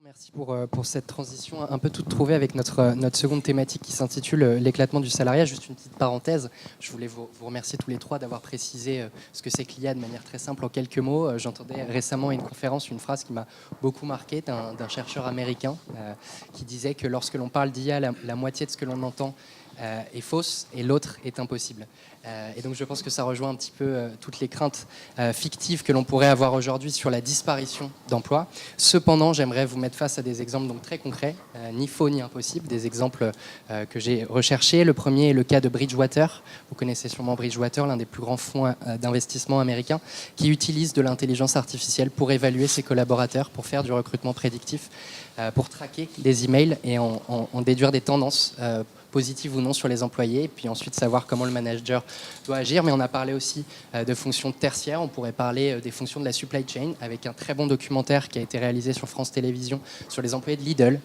Merci pour cette transition un peu toute trouvée avec notre seconde thématique qui s'intitule l'éclatement du salariat. Juste une petite parenthèse, je voulais vous remercier tous les trois d'avoir précisé ce que c'est que l'IA de manière très simple en quelques mots. J'entendais récemment à une conférence une phrase qui m'a beaucoup marqué d'un chercheur américain qui disait que lorsque l'on parle d'IA, la moitié de ce que l'on entend est fausse et l'autre est impossible. Et donc je pense que ça rejoint un petit peu toutes les craintes fictives que l'on pourrait avoir aujourd'hui sur la disparition d'emplois. Cependant, j'aimerais vous mettre face à des exemples donc très concrets, ni faux ni impossibles, des exemples que j'ai recherchés. Le premier est le cas de Bridgewater. Vous connaissez sûrement Bridgewater, l'un des plus grands fonds d'investissement américains, qui utilise de l'intelligence artificielle pour évaluer ses collaborateurs, pour faire du recrutement prédictif, pour traquer des emails et en déduire des tendances positives ou non sur les employés, et puis ensuite savoir comment le manager doit agir. Mais on a parlé aussi de fonctions tertiaires, on pourrait parler des fonctions de la supply chain, avec un très bon documentaire qui a été réalisé sur France Télévisions sur les employés de Lidl,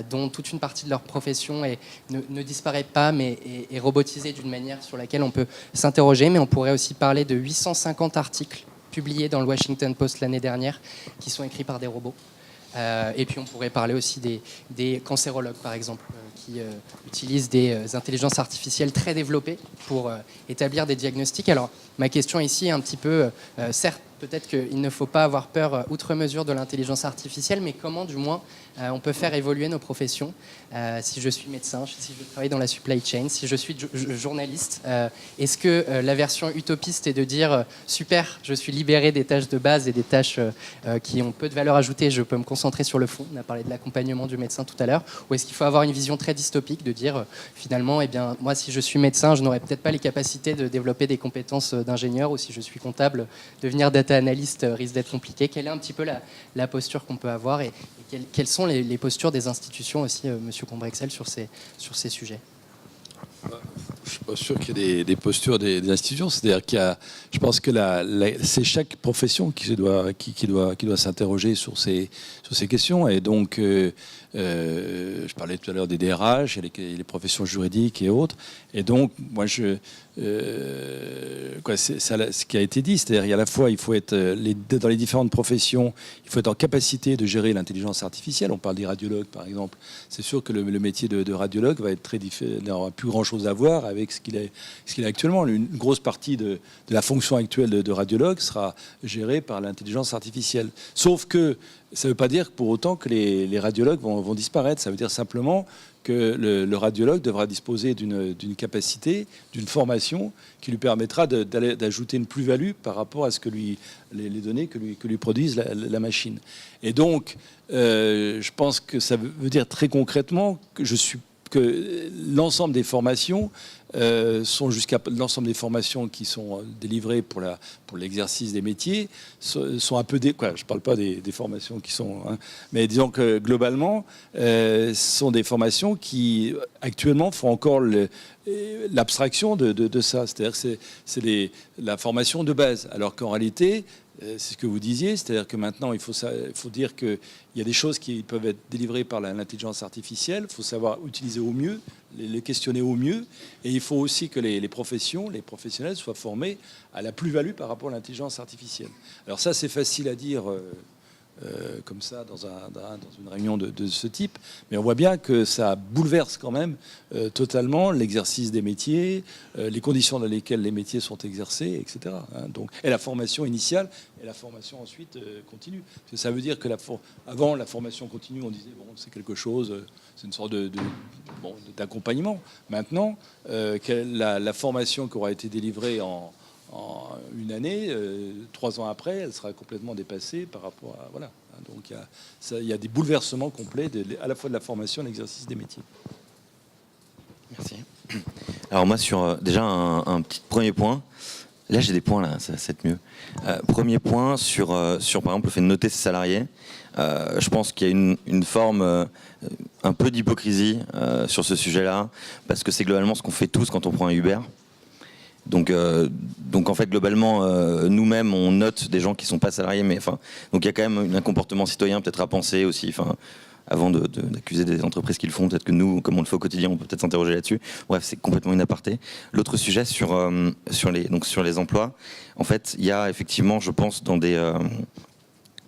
dont toute une partie de leur profession ne disparaît pas, mais est robotisée d'une manière sur laquelle on peut s'interroger. Mais on pourrait aussi parler de 850 articles publiés dans le Washington Post l'année dernière, qui sont écrits par des robots. Et puis on pourrait parler aussi des cancérologues, par exemple, qui utilisent des intelligences artificielles très développées pour établir des diagnostics. Alors, ma question ici est un petit peu, certes, peut-être qu'il ne faut pas avoir peur outre mesure de l'intelligence artificielle, mais comment, du moins, on peut faire évoluer nos professions. Si je suis médecin, si je travaille dans la supply chain, si je suis journaliste, est-ce que la version utopiste est de dire super, je suis libéré des tâches de base et des tâches qui ont peu de valeur ajoutée, je peux me concentrer sur le fond. On a parlé de l'accompagnement du médecin tout à l'heure. Ou est-ce qu'il faut avoir une vision très dystopique de dire finalement, eh bien, moi, si je suis médecin, je n'aurai peut-être pas les capacités de développer des compétences d'ingénieur, ou si je suis comptable, devenir data analyst risque d'être compliqué. Quelle est un petit peu la posture qu'on peut avoir et quelles sont les postures des institutions aussi, Monsieur Combrexel, sur ces sujets? Je ne suis pas sûr qu'il y ait des postures des institutions. C'est-à-dire je pense que c'est chaque profession qui doit s'interroger sur ces questions. Et donc, je parlais tout à l'heure des DRH, et les professions juridiques et autres. Et donc, moi, c'est ce qui a été dit. C'est-à-dire, il y a à la fois, il faut être dans les différentes professions, il faut être en capacité de gérer l'intelligence artificielle. On parle des radiologues, par exemple. C'est sûr que le métier de radiologue va être très différent, n'aura plus grand-chose à voir avec ce qu'il est actuellement. Une grosse partie de la fonction actuelle de radiologue sera gérée par l'intelligence artificielle. Sauf que ça ne veut pas dire pour autant que les radiologues vont disparaître. Ça veut dire simplement que le radiologue devra disposer d'une capacité, d'une formation qui lui permettra d'ajouter une plus-value par rapport à ce que les données que lui produise la machine. Et donc, je pense que ça veut dire très concrètement que l'ensemble des formations l'ensemble des formations qui sont délivrées pour l'exercice des métiers sont un peu je ne parle pas des formations qui sont, mais disons que globalement, sont des formations qui actuellement font encore l'abstraction de ça. C'est-à-dire que c'est la formation de base, alors qu'en réalité, c'est ce que vous disiez, c'est-à-dire que maintenant, il faut dire qu'il y a des choses qui peuvent être délivrées par l'intelligence artificielle, il faut savoir utiliser au mieux, les questionner au mieux, et il faut aussi que les professionnels soient formés à la plus-value par rapport à l'intelligence artificielle. Alors ça, c'est facile à dire comme ça dans une réunion de ce type, mais on voit bien que ça bouleverse quand même totalement l'exercice des métiers, les conditions dans lesquelles les métiers sont exercés, etc. Donc, et la formation initiale et la formation ensuite continue. Parce que ça veut dire que avant la formation continue, on disait bon, c'est quelque chose, c'est une sorte d'accompagnement. Maintenant, la formation qui aura été délivrée en une année, 3 ans après, elle sera complètement dépassée par rapport à... Voilà. Donc il y a des bouleversements complets à la fois de la formation et de l'exercice des métiers. Merci. Alors moi, sur déjà un petit premier point, là j'ai des points, là, ça va être mieux. Premier point, sur par exemple le fait de noter ses salariés, je pense qu'il y a une forme un peu d'hypocrisie sur ce sujet-là, parce que c'est globalement ce qu'on fait tous quand on prend un Uber. Donc en fait globalement nous-mêmes on note des gens qui sont pas salariés, mais enfin donc il y a quand même un comportement citoyen peut-être à penser aussi, enfin avant d'accuser des entreprises qui le font, peut-être que nous, comme on le fait au quotidien, on peut peut-être s'interroger là-dessus. Bref, c'est complètement une aparté. L'autre sujet sur les emplois, en fait il y a effectivement, je pense, dans des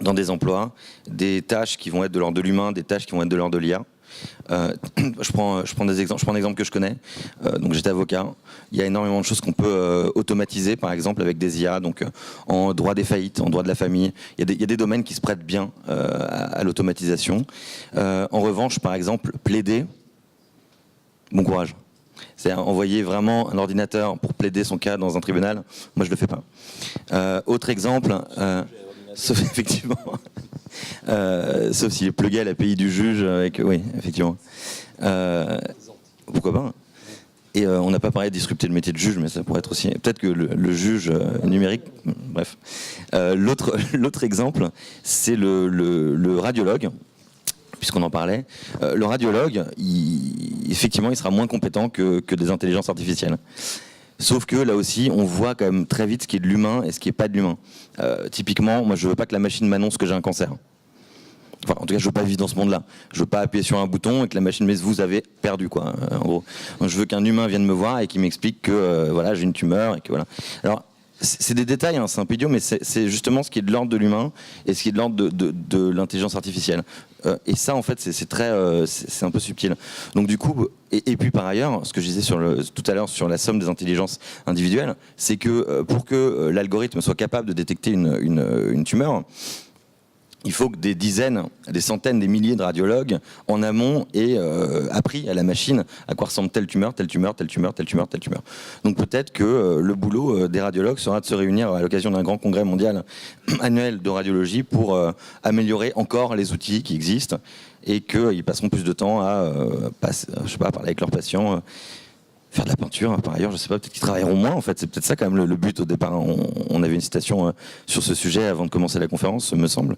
dans des emplois, des tâches qui vont être de l'ordre de l'humain, des tâches qui vont être de l'ordre de l'IA. Je prends des exemples. Je prends un exemple que je connais. Donc j'étais avocat. Il y a énormément de choses qu'on peut automatiser, par exemple avec des IA. Donc en droit des faillites, en droit de la famille, il y a des domaines qui se prêtent bien à l'automatisation. En revanche, par exemple, plaider. Bon courage. C'est envoyer vraiment un ordinateur pour plaider son cas dans un tribunal. Moi, je le fais pas. Autre exemple. Sauf effectivement. Sauf s'il est plugué à l'API du juge avec. Oui, effectivement. Pourquoi pas. Et on n'a pas parlé de disrupter le métier de juge, mais ça pourrait être aussi. Peut-être que le juge numérique. Bref. L'autre exemple, c'est le radiologue. Puisqu'on en parlait, le radiologue, effectivement, il sera moins compétent que des intelligences artificielles. Sauf que là aussi, on voit quand même très vite ce qui est de l'humain et ce qui n'est pas de l'humain. Typiquement, moi, je veux pas que la machine m'annonce que j'ai un cancer. Enfin, en tout cas, je veux pas vivre dans ce monde-là. Je veux pas appuyer sur un bouton et que la machine me dise vous avez perdu, quoi. En gros, donc, je veux qu'un humain vienne me voir et qu'il m'explique que voilà, j'ai une tumeur et que voilà. Alors, c'est des détails, hein, c'est un peu idiot, mais c'est justement ce qui est de l'ordre de l'humain et ce qui est de l'ordre de l'intelligence artificielle. Et ça, en fait, c'est un peu subtil. Donc du coup, et puis par ailleurs, ce que je disais tout à l'heure sur la somme des intelligences individuelles, c'est que pour que l'algorithme soit capable de détecter une tumeur, il faut que des dizaines, des centaines, des milliers de radiologues en amont aient appris à la machine à quoi ressemble telle tumeur, telle tumeur, telle tumeur, telle tumeur, telle tumeur. Donc peut-être que le boulot des radiologues sera de se réunir à l'occasion d'un grand congrès mondial annuel de radiologie pour améliorer encore les outils qui existent et qu'ils passeront plus de temps à parler avec leurs patients. Faire de la peinture, par ailleurs, je sais pas, peut-être qu'ils travailleront moins, en fait. C'est peut-être ça quand même le but au départ. On avait une citation sur ce sujet avant de commencer la conférence, me semble.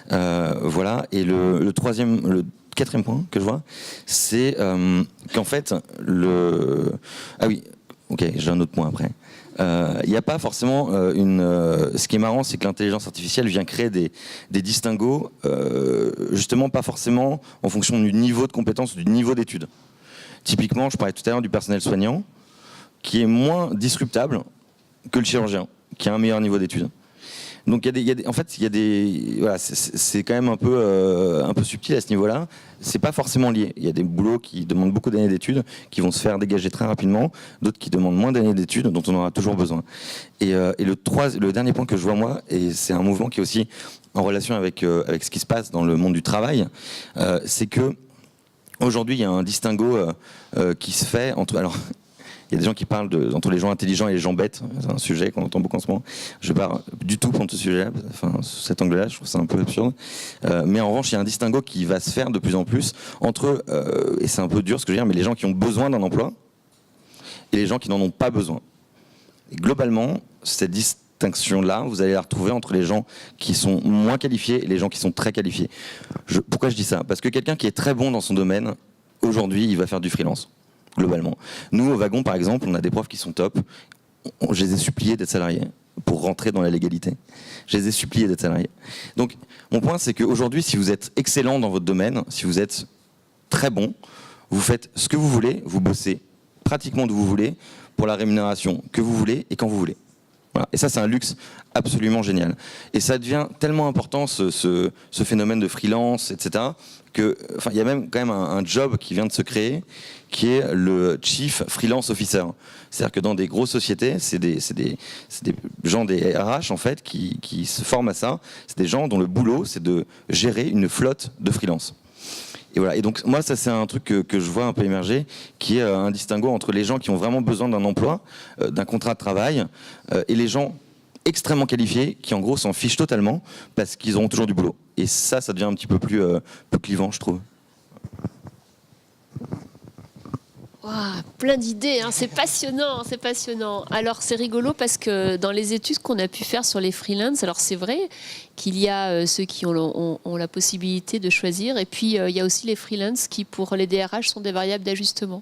Voilà. Et le quatrième point que je vois, c'est qu'en fait, ah oui, ok, j'ai un autre point après. Il n'y a pas forcément ce qui est marrant, c'est que l'intelligence artificielle vient créer des distinguos, justement pas forcément en fonction du niveau de compétence, du niveau d'études. Typiquement, je parlais tout à l'heure du personnel soignant, qui est moins disruptable que le chirurgien, qui a un meilleur niveau d'études. Donc voilà, c'est quand même un peu subtil à ce niveau-là. C'est pas forcément lié. Il y a des boulots qui demandent beaucoup d'années d'études, qui vont se faire dégager très rapidement, d'autres qui demandent moins d'années d'études, dont on aura toujours besoin. Et le dernier point que je vois moi, et c'est un mouvement qui est aussi en relation avec ce qui se passe dans le monde du travail, c'est que aujourd'hui, il y a un distinguo qui se fait entre. Alors, il y a des gens qui parlent entre les gens intelligents et les gens bêtes. C'est un sujet qu'on entend beaucoup en ce moment. Je ne vais pas du tout prendre ce sujet-là, enfin, cet angle-là, je trouve ça un peu absurde. Mais en revanche, il y a un distinguo qui va se faire de plus en plus entre, et c'est un peu dur ce que je veux dire, mais les gens qui ont besoin d'un emploi et les gens qui n'en ont pas besoin. Et globalement, cette distinction-là, vous allez la retrouver entre les gens qui sont moins qualifiés et les gens qui sont très qualifiés. Pourquoi je dis ça ? Parce que quelqu'un qui est très bon dans son domaine, aujourd'hui, il va faire du freelance, globalement. Nous, au Wagon, par exemple, on a des profs qui sont top. Je les ai suppliés d'être salariés pour rentrer dans la légalité. Je les ai suppliés d'être salariés. Donc, mon point, c'est qu'aujourd'hui, si vous êtes excellent dans votre domaine, si vous êtes très bon, vous faites ce que vous voulez, vous bossez pratiquement d'où vous voulez, pour la rémunération que vous voulez et quand vous voulez. Voilà. Et ça, c'est un luxe absolument génial. Et ça devient tellement important, ce phénomène de freelance, etc., que, enfin, il y a même quand même un job qui vient de se créer, qui est le Chief Freelance Officer. C'est-à-dire que dans des grosses sociétés, c'est des gens des RH, en fait, qui se forment à ça. C'est des gens dont le boulot, c'est de gérer une flotte de freelance. Et voilà. Et donc, moi, ça, c'est un truc que je vois un peu émerger, qui est un distinguo entre les gens qui ont vraiment besoin d'un emploi, d'un contrat de travail, et les gens extrêmement qualifiés qui, en gros, s'en fichent totalement parce qu'ils auront toujours du boulot. Et ça devient un petit peu plus clivant, je trouve. Wow, plein d'idées, hein. C'est passionnant, c'est passionnant. Alors c'est rigolo parce que dans les études qu'on a pu faire sur les freelances, alors c'est vrai qu'il y a ceux qui ont la possibilité de choisir et puis il y a aussi les freelances qui pour les DRH sont des variables d'ajustement.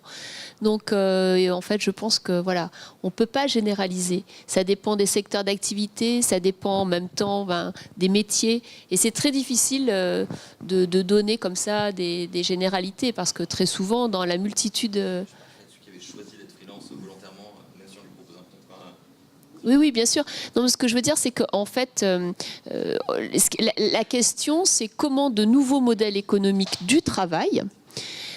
Donc en fait je pense que voilà, on peut pas généraliser. Ça dépend des secteurs d'activité, ça dépend en même temps des métiers et c'est très difficile de donner comme ça des généralités parce que très souvent dans la multitude Oui, bien sûr. Non, ce que je veux dire, c'est qu'en fait, la question, c'est comment de nouveaux modèles économiques du travail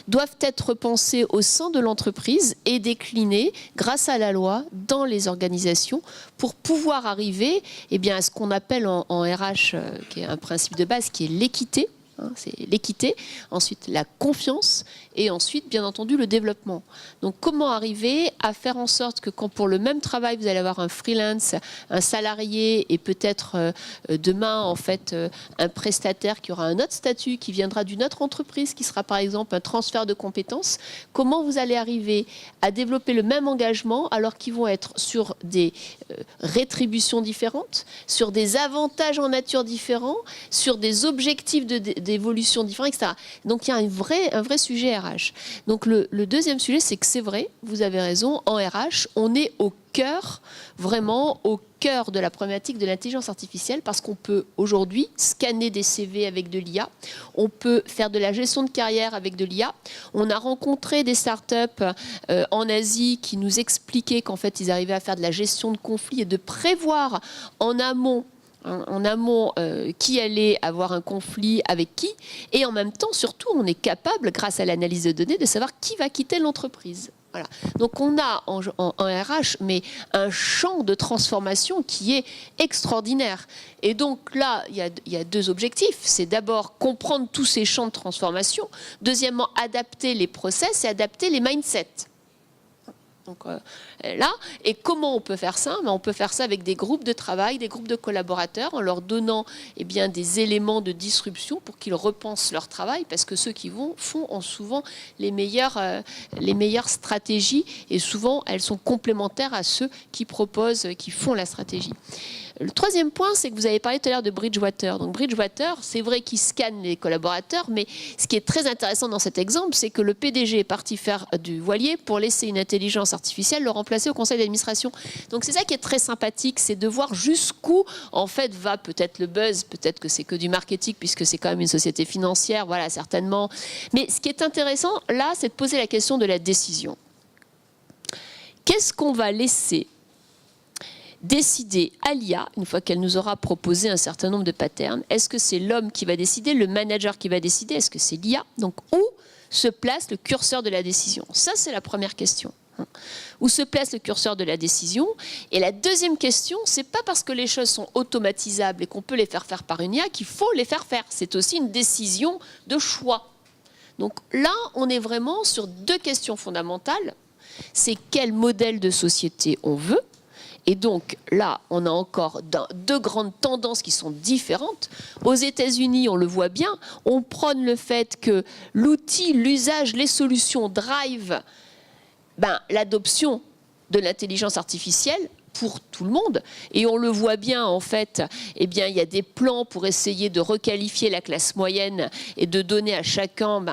doivent être pensés au sein de l'entreprise et déclinés grâce à la loi dans les organisations pour pouvoir arriver à ce qu'on appelle en RH, qui est un principe de base, qui est l'équité. C'est l'équité, ensuite la confiance et ensuite, bien entendu, le développement. Donc, comment arriver à faire en sorte que quand pour le même travail, vous allez avoir un freelance, un salarié et peut-être demain, en fait, un prestataire qui aura un autre statut, qui viendra d'une autre entreprise, qui sera par exemple un transfert de compétences, comment vous allez arriver à développer le même engagement alors qu'ils vont être sur des rétributions différentes, sur des avantages en nature différents, sur des objectifs d'évolution différents, etc. Donc, il y a un vrai sujet RH. Donc, le deuxième sujet, c'est que c'est vrai, vous avez raison, en RH, on est au cœur, vraiment au cœur de la problématique de l'intelligence artificielle parce qu'on peut aujourd'hui scanner des CV avec de l'IA, on peut faire de la gestion de carrière avec de l'IA. On a rencontré des startups en Asie qui nous expliquaient qu'en fait, ils arrivaient à faire de la gestion de conflits et de prévoir en amont qui allait avoir un conflit avec qui, et en même temps, surtout, on est capable, grâce à l'analyse de données, de savoir qui va quitter l'entreprise. Voilà. Donc on a en RH mais un champ de transformation qui est extraordinaire. Et donc là, il y a deux objectifs. C'est d'abord comprendre tous ces champs de transformation. Deuxièmement, adapter les process et adapter les mindsets. Donc là, et comment on peut faire ça? On peut faire ça avec des groupes de travail, des groupes de collaborateurs, en leur donnant des éléments de disruption pour qu'ils repensent leur travail, parce que ceux qui font ont souvent les meilleures stratégies, et souvent elles sont complémentaires à ceux qui proposent, qui font la stratégie. Le troisième point, c'est que vous avez parlé tout à l'heure de Bridgewater. Donc Bridgewater, c'est vrai qu'il scanne les collaborateurs, mais ce qui est très intéressant dans cet exemple, c'est que le PDG est parti faire du voilier pour laisser une intelligence artificielle le remplacer au conseil d'administration. Donc c'est ça qui est très sympathique, c'est de voir jusqu'où en fait va peut-être le buzz, peut-être que c'est que du marketing puisque c'est quand même une société financière, voilà, certainement. Mais ce qui est intéressant là, c'est de poser la question de la décision. Qu'est-ce qu'on va laisser décider à l'IA, une fois qu'elle nous aura proposé un certain nombre de patterns? Est-ce que c'est l'homme qui va décider, le manager qui va décider? Est-ce que c'est l'IA? Donc, où se place le curseur de la décision? Ça, c'est la première question. Où se place le curseur de la décision? Et la deuxième question, c'est pas parce que les choses sont automatisables et qu'on peut les faire faire par une IA qu'il faut les faire faire. C'est aussi une décision de choix. Donc là, on est vraiment sur deux questions fondamentales. C'est quel modèle de société on veut. Et donc là, on a encore deux grandes tendances qui sont différentes. Aux États-Unis, on le voit bien, on prône le fait que l'outil, l'usage, les solutions drive l'adoption de l'intelligence artificielle pour tout le monde. Et on le voit bien, en fait, il y a des plans pour essayer de requalifier la classe moyenne et de donner à chacun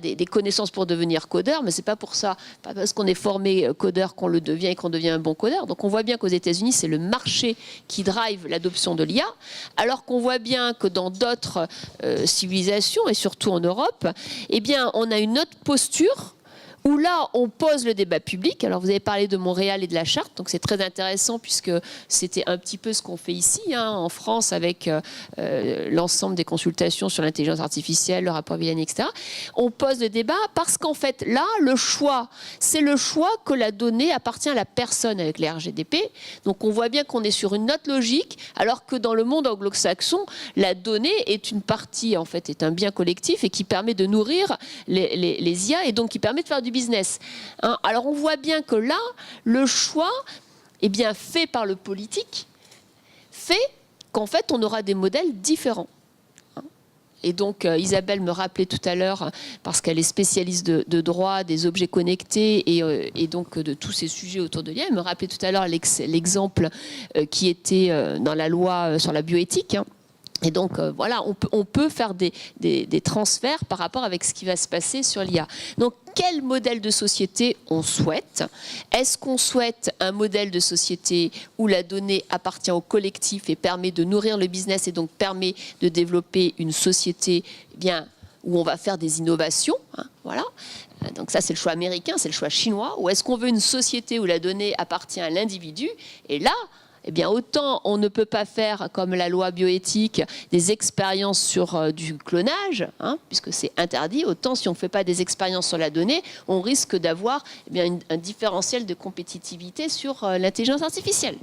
des connaissances pour devenir codeur. Mais c'est pas pour ça, pas parce qu'on est formé codeur qu'on le devient et qu'on devient un bon codeur. Donc on voit bien qu'aux États-Unis, c'est le marché qui drive l'adoption de l'IA, alors qu'on voit bien que dans d'autres civilisations, et surtout en Europe, on a une autre posture où là, on pose le débat public. Alors, vous avez parlé de Montréal et de la charte, donc c'est très intéressant puisque c'était un petit peu ce qu'on fait ici, en France, avec l'ensemble des consultations sur l'intelligence artificielle, le rapport Villani, etc. On pose le débat parce qu'en fait, là, le choix, c'est le choix que la donnée appartient à la personne avec les RGDP. Donc, on voit bien qu'on est sur une autre logique, alors que dans le monde anglo-saxon, la donnée est une partie, en fait, est un bien collectif et qui permet de nourrir les IA et donc qui permet de faire du business. Alors on voit bien que là, le choix fait par le politique fait qu'en fait on aura des modèles différents. Et donc Isabelle me rappelait tout à l'heure, parce qu'elle est spécialiste de droit, des objets connectés et donc de tous ces sujets autour de l'IA, elle me rappelait tout à l'heure l'exemple qui était dans la loi sur la bioéthique. Et donc, voilà, on peut faire des transferts par rapport avec ce qui va se passer sur l'IA. Donc, quel modèle de société on souhaite? Est-ce qu'on souhaite un modèle de société où la donnée appartient au collectif et permet de nourrir le business et donc permet de développer une société où on va faire des innovations, voilà. Donc ça, c'est le choix américain, c'est le choix chinois. Ou est-ce qu'on veut une société où la donnée appartient à l'individu? Et là, eh bien, autant on ne peut pas faire, comme la loi bioéthique, des expériences sur du clonage, puisque c'est interdit, autant si on ne fait pas des expériences sur la donnée, on risque d'avoir un différentiel de compétitivité sur l'intelligence artificielle.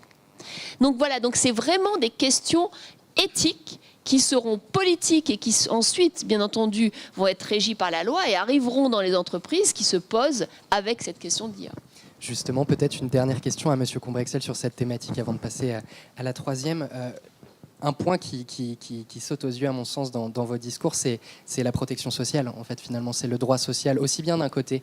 Donc voilà, donc c'est vraiment des questions éthiques qui seront politiques et qui ensuite, bien entendu, vont être régies par la loi et arriveront dans les entreprises qui se posent avec cette question d'IA. Justement, peut-être une dernière question à Monsieur Combrexel sur cette thématique avant de passer à la troisième. Un point qui saute aux yeux, à mon sens, dans vos discours, c'est la protection sociale. En fait, finalement, c'est le droit social, aussi bien d'un côté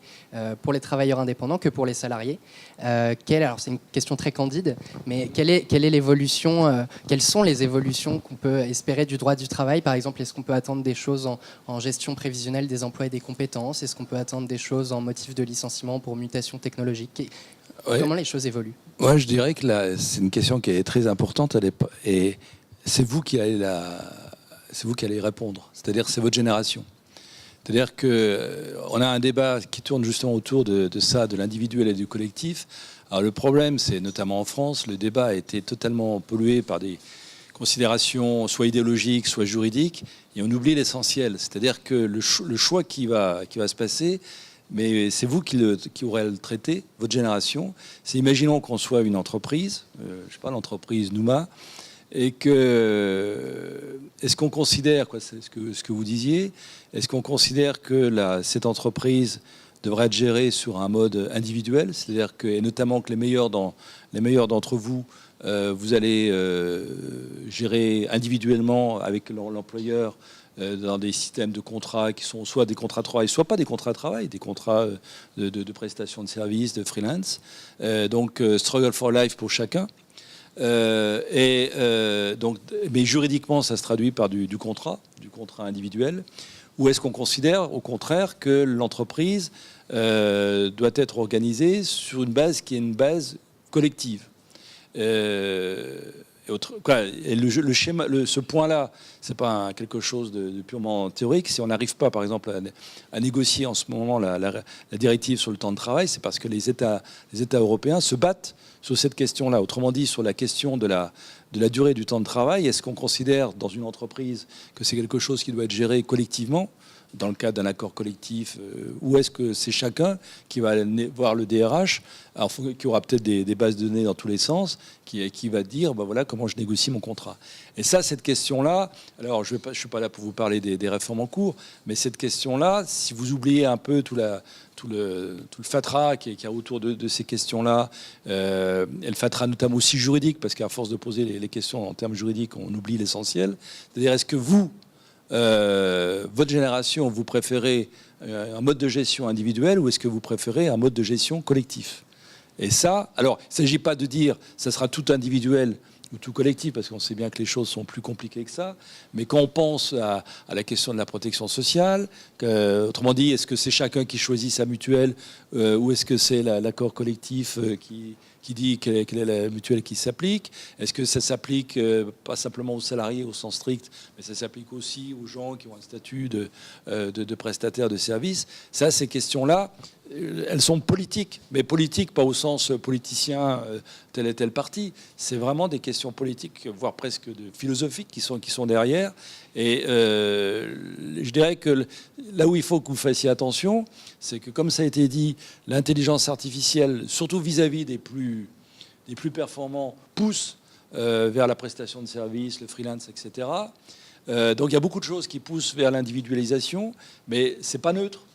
pour les travailleurs indépendants que pour les salariés. Alors, c'est une question très candide, mais quelle est l'évolution quelles sont les évolutions qu'on peut espérer du droit du travail? Par exemple, est-ce qu'on peut attendre des choses en gestion prévisionnelle des emplois et des compétences? Est-ce qu'on peut attendre des choses en motif de licenciement pour mutation technologique? Comment les choses évoluent? Moi, je dirais que là, c'est une question qui est très importante et c'est vous qui allez y répondre. C'est-à-dire, c'est votre génération. C'est-à-dire qu'on a un débat qui tourne justement autour de ça, de l'individuel et du collectif. Alors, le problème, c'est notamment en France, le débat a été totalement pollué par des considérations soit idéologiques, soit juridiques, et on oublie l'essentiel. C'est-à-dire que le choix qui va se passer, mais c'est vous qui aurez à le traiter, votre génération. C'est, imaginons qu'on soit une entreprise, je sais pas, l'entreprise Nouma, et est-ce qu'on considère, c'est ce que vous disiez, est-ce qu'on considère que cette entreprise devrait être gérée sur un mode individuel, c'est-à-dire que, et notamment que les meilleurs d'entre vous, vous allez gérer individuellement avec l'employeur dans des systèmes de contrats qui sont soit des contrats de travail, soit pas des contrats de travail, des contrats de prestation de services, de freelance. Donc, struggle for life pour chacun. Donc, mais juridiquement, ça se traduit par du contrat individuel. Ou est-ce qu'on considère, au contraire, que l'entreprise doit être organisée sur une base qui est une base collective? Ce point-là, c'est pas quelque chose de purement théorique. Si on n'arrive pas, par exemple, à négocier en ce moment la directive sur le temps de travail, c'est parce que les États européens se battent sur cette question-là. Autrement dit, sur la question de la durée du temps de travail, est-ce qu'on considère dans une entreprise que c'est quelque chose qui doit être géré collectivement dans le cadre d'un accord collectif, ou est-ce que c'est chacun qui va aller voir le DRH, alors, qui aura peut-être des bases de données dans tous les sens, qui va dire, voilà comment je négocie mon contrat. Et ça, cette question-là, alors je ne suis pas là pour vous parler des réformes en cours, mais cette question-là, si vous oubliez un peu tout le fatras qu'il y a autour de ces questions-là, et le fatras notamment aussi juridique, parce qu'à force de poser les questions en termes juridiques, on oublie l'essentiel. C'est-à-dire, est-ce que votre génération, vous préférez un mode de gestion individuel ou est-ce que vous préférez un mode de gestion collectif? Et ça, alors, il ne s'agit pas de dire ça sera tout individuel ou tout collectif, parce qu'on sait bien que les choses sont plus compliquées que ça, mais quand on pense à la question de la protection sociale, autrement dit, est-ce que c'est chacun qui choisit sa mutuelle ou est-ce que c'est l'accord collectif qui dit quelle est la mutuelle qui s'applique? Est-ce que ça s'applique pas simplement aux salariés au sens strict, mais ça s'applique aussi aux gens qui ont un statut de prestataire de services? Ça, ces questions-là, elles sont politiques, mais politiques pas au sens politicien tel et tel parti. C'est vraiment des questions politiques, voire presque philosophiques qui sont derrière. Et je dirais que là où il faut que vous fassiez attention, c'est que, comme ça a été dit, l'intelligence artificielle, surtout vis-à-vis des plus performants, pousse vers la prestation de services, le freelance, etc. Donc il y a beaucoup de choses qui poussent vers l'individualisation, mais c'est pas neutre.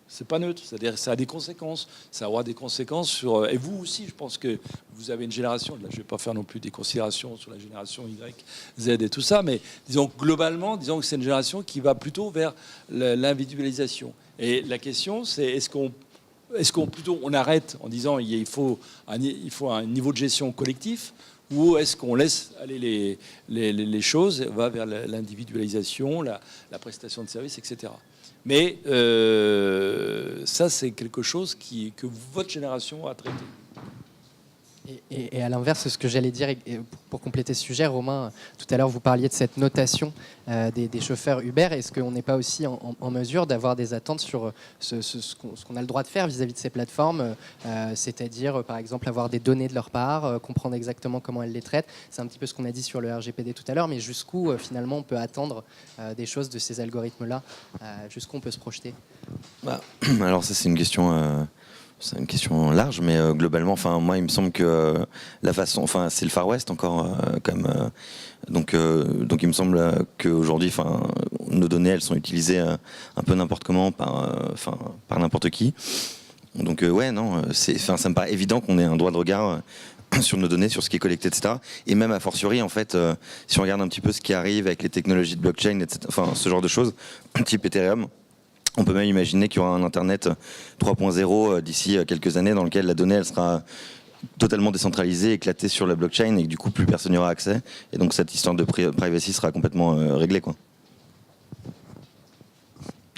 C'est pas neutre, c'est-à-dire que ça a des conséquences. Ça aura des conséquences sur... Et vous aussi, je pense que vous avez une génération, là je ne vais pas faire non plus des considérations sur la génération Y, Z et tout ça, mais disons globalement, disons que c'est une génération qui va plutôt vers l'individualisation. Et la question, c'est est-ce qu'on plutôt on arrête en disant il faut un niveau de gestion collectif, ou est-ce qu'on laisse aller les choses, va vers l'individualisation, la prestation de services, etc. Mais ça, c'est quelque chose que votre génération a traité. Et à l'inverse, ce que j'allais dire, et pour compléter ce sujet, Romain, tout à l'heure vous parliez de cette notation des chauffeurs Uber. Est-ce qu'on n'est pas aussi en mesure d'avoir des attentes sur ce qu'on a le droit de faire vis-à-vis de ces plateformes, c'est-à-dire par exemple avoir des données de leur part, comprendre exactement comment elles les traitent. C'est un petit peu ce qu'on a dit sur le RGPD tout à l'heure, mais jusqu'où finalement on peut attendre des choses de ces algorithmes-là, jusqu'où on peut se projeter? Alors ça c'est une question... C'est une question large, mais globalement, enfin, moi, il me semble que la façon, enfin, c'est le Far West encore, donc il me semble qu'aujourd'hui, enfin, nos données, elles sont utilisées un peu n'importe comment par n'importe qui. Donc ouais, non, ça me paraît évident qu'on ait un droit de regard sur nos données, sur ce qui est collecté, etc. Et même a fortiori, en fait, si on regarde un petit peu ce qui arrive avec les technologies de blockchain, etc., enfin, ce genre de choses, type Ethereum. On peut même imaginer qu'il y aura un Internet 3.0 d'ici quelques années dans lequel la donnée elle sera totalement décentralisée, éclatée sur la blockchain et que du coup plus personne n'y aura accès. Et donc cette histoire de privacy sera complètement réglée, quoi.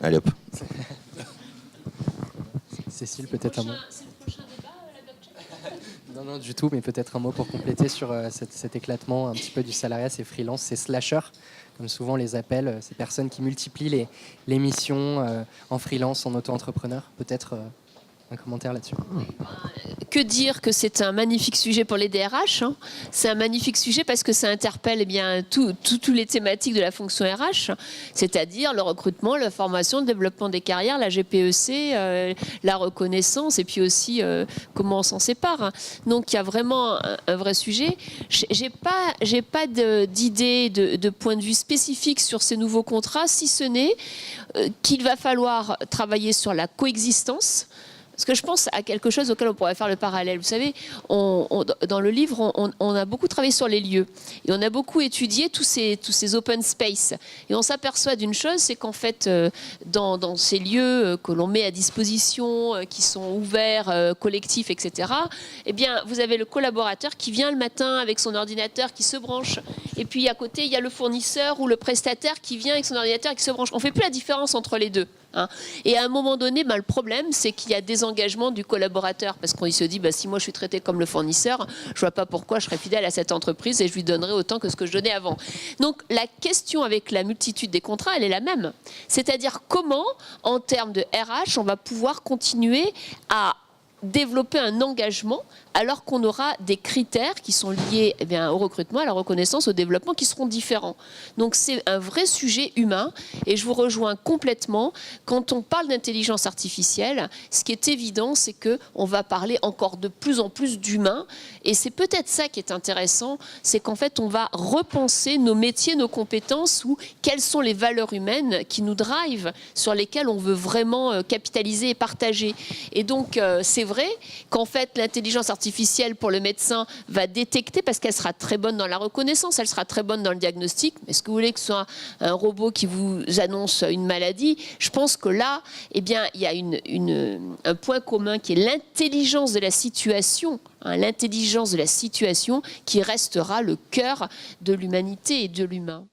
Allez hop. Cécile, peut-être un mot. C'est le prochain débat, la blockchain? Non, du tout, mais peut-être un mot pour compléter sur cet éclatement un petit peu du salariat, ces freelances, ces slashers, comme souvent les appellent, ces personnes qui multiplient les missions en freelance, en auto-entrepreneur. Peut-être un commentaire là-dessus. Que dire que c'est un magnifique sujet pour les DRH, hein. C'est un magnifique sujet parce que ça interpelle toutes les thématiques de la fonction RH, c'est-à-dire le recrutement, la formation, le développement des carrières, la GPEC, la reconnaissance et puis aussi comment on s'en sépare. Donc il y a vraiment un vrai sujet. J'ai pas d'idée, de point de vue spécifique sur ces nouveaux contrats, si ce n'est qu'il va falloir travailler sur la coexistence. Parce que je pense à quelque chose auquel on pourrait faire le parallèle. Vous savez, dans le livre, on a beaucoup travaillé sur les lieux. Et on a beaucoup étudié tous ces open space. Et on s'aperçoit d'une chose, c'est qu'en fait, dans ces lieux que l'on met à disposition, qui sont ouverts, collectifs, etc., eh bien, vous avez le collaborateur qui vient le matin avec son ordinateur, qui se branche. Et puis, à côté, il y a le fournisseur ou le prestataire qui vient avec son ordinateur et qui se branche. On ne fait plus la différence entre les deux. Hein. Et à un moment donné, le problème, c'est qu'il y a des engagements du collaborateur parce qu'il se dit, si moi je suis traité comme le fournisseur, je vois pas pourquoi je serais fidèle à cette entreprise et je lui donnerai autant que ce que je donnais avant. Donc la question avec la multitude des contrats, elle est la même. C'est-à-dire comment, en termes de RH, on va pouvoir continuer à développer un engagement alors qu'on aura des critères qui sont liés au recrutement, à la reconnaissance, au développement qui seront différents. Donc c'est un vrai sujet humain et je vous rejoins complètement. Quand on parle d'intelligence artificielle, ce qui est évident, c'est qu'on va parler encore de plus en plus d'humain et c'est peut-être ça qui est intéressant, c'est qu'en fait on va repenser nos métiers, nos compétences ou quelles sont les valeurs humaines qui nous drivent, sur lesquelles on veut vraiment capitaliser et partager. Et donc c'est vrai qu'en fait l'intelligence artificielle pour le médecin va détecter, parce qu'elle sera très bonne dans la reconnaissance, elle sera très bonne dans le diagnostic. Est-ce que vous voulez que ce soit un robot qui vous annonce une maladie? Je pense que là, il y a un point commun qui est l'intelligence de la situation, hein, l'intelligence de la situation qui restera le cœur de l'humanité et de l'humain.